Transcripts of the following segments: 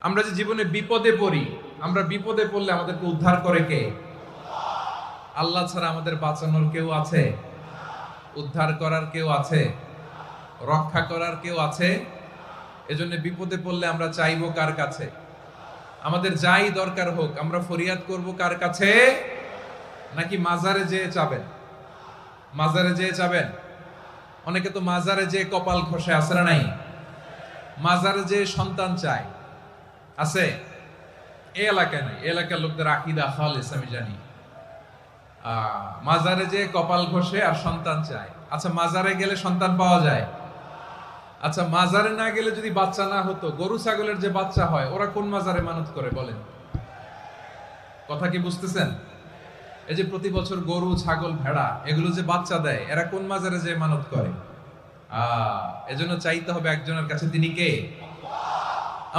আমরা যে জীবনে বিপদে পড়ি, আমরা বিপদে পড়লে আমাদেরকে উদ্ধার করে কে? আল্লাহ ছাড়া আমাদের বাঁচানোর কেউ আছে? উদ্ধার করার কেউ আছে? রক্ষা করার কেউ আছে? এজন্য বিপদে পড়লে আমরা চাইবো কার কাছে? আমাদের যাই দরকার হোক আমরা ফরিয়াদ করব কার কাছে? নাকি মাজারে যেয়ে চাবেন? মাজারে যেয়ে চাবেন? অনেকে তো মাজারে যেয়ে কপাল ঘষে, আছে না নাই? মাজারে যেয়ে সন্তান চায়, আছে? এই এলাকায় নাই, এই এলাকার লোকদের আকীদা খালেস আমি জানি। মাজারে যে কপাল ঘষে আর সন্তান চায়। আচ্ছা, মাজারে গেলে সন্তান পাওয়া যায়? আচ্ছা, মাজারে না গেলে যদি বাচ্চা না হতো, গরু ছাগলের যে বাচ্চা হয় ওরা কোন মাজারে মানত করে বলেন? কথা কি বুঝতেছেন? এই যে প্রতি বছর গরু ছাগল ভেড়া এগুলো যে বাচ্চা দেয়, এরা কোন মাজারে যে মানত করে? এজন্য চাইতে হবে একজনের কাছে, তিনি কে?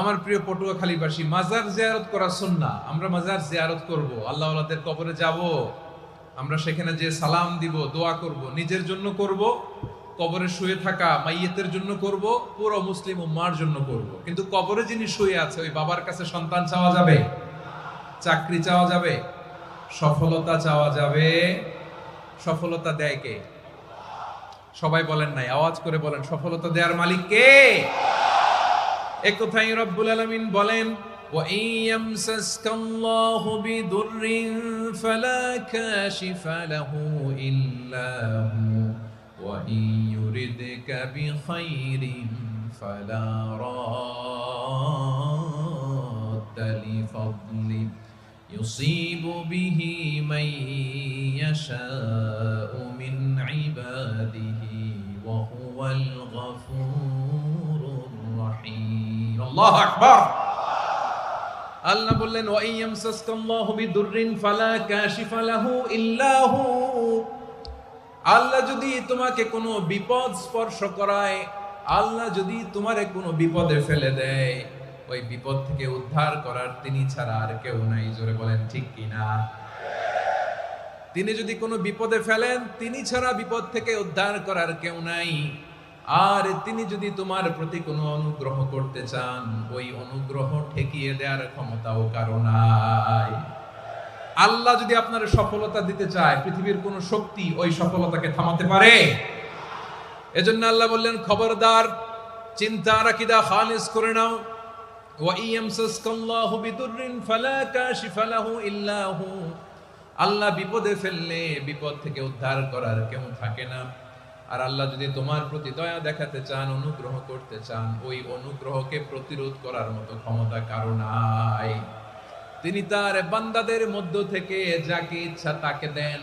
আমার প্রিয় পটুয়াখালীবাসী, মাজার জিয়ারত করা সুন্নাহ। আমরা মাজার জিয়ারত করব, আল্লাহ ওয়ালাদের কবরে যাব, আমরা সেখানে যে সালাম দিব, দোয়া করব, নিজের জন্য করব, কবরে শুয়ে থাকা মাইয়েতের জন্য করব, পুরো মুসলিম উম্মার জন্য করব। কিন্তু কবরে যিনি শুয়ে আছে ওই বাবার কাছে সন্তান চাওয়া যাবে? চাকরি চাওয়া যাবে? সফলতা চাওয়া যাবে? সফলতা দেয় কে? সবাই বলেন নাই, আওয়াজ করে বলেন, সফলতা দেওয়ার মালিক কে? এক কথাই রব্বুল আলামিন বলেন, ওয়া ইয়ামসাসকাল্লাহু বিদুররিন ফালা কাশিফা লাহু ইল্লা হু ওয়া ইয়ুরিদকা বিখাইরিন ফালা রাদ্দা লিফাদলি ইউসিবু বিহি মান ইয়াশাউ মিন ইবাদিহি ওয়া হুয়াল গফুরুর রহিম। আল্লাহু আকবার। আল্লাহ বললেন, ওয়া ইয়ামসাসকাল্লাহু বিদুররিন ফালা কাশিফা লাহু ইল্লা হু। আল্লাহ যদি তোমাকে কোনো বিপদ স্পর্শ করায়, আল্লাহ যদি তোমারে কোনো বিপদে ফেলে দেয়, ওই বিপদ থেকে উদ্ধার করার তিনি ছাড়া আর কেউ নাই। জোরে বলেন ঠিক কিনা? তিনি যদি কোনো বিপদে ফেলেন, তিনি ছাড়া বিপদ থেকে উদ্ধার করার কেউ নাই। আর তিনি যদি তোমার প্রতি কোনো অনুগ্রহ করতে চান, ওই অনুগ্রহ ঠেকিয়ে দেওয়ার ক্ষমতাও কারো নাই। আল্লাহ যদি আপনার সফলতা দিতে চায়, পৃথিবীর কোন শক্তি ওই সফলতাকে থামাতে পারে? এজন্য আল্লাহ বললেন, খবরদার, চিন্তা আকীদা খালিস করে নাও। ওয়া ইয়ামসাসকাল্লাহু বিদুররিন ফালা কাশিফা লাহু ইল্লা হু। আল্লাহ বিপদে ফেললে বিপদ থেকে উদ্ধার করার কেউ থাকে না। আর আল্লাহ যদি তোমার প্রতি দয়া দেখাতে চান, অনুগ্রহ করতে চান, ওই অনুগ্রহকে প্রতিরোধ করার মতো ক্ষমতা কারো নাই। তিনি তার বান্দাদের মধ্য থেকে যাকে ইচ্ছা তাকে দেন,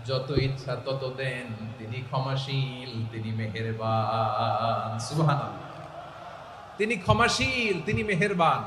যত ইচ্ছা তত দেন। তিনি ক্ষমাশীল, তিনি মেহেরবান। সুবহানাল্লাহ। তিনি ক্ষমাশীল, তিনি মেহেরবান।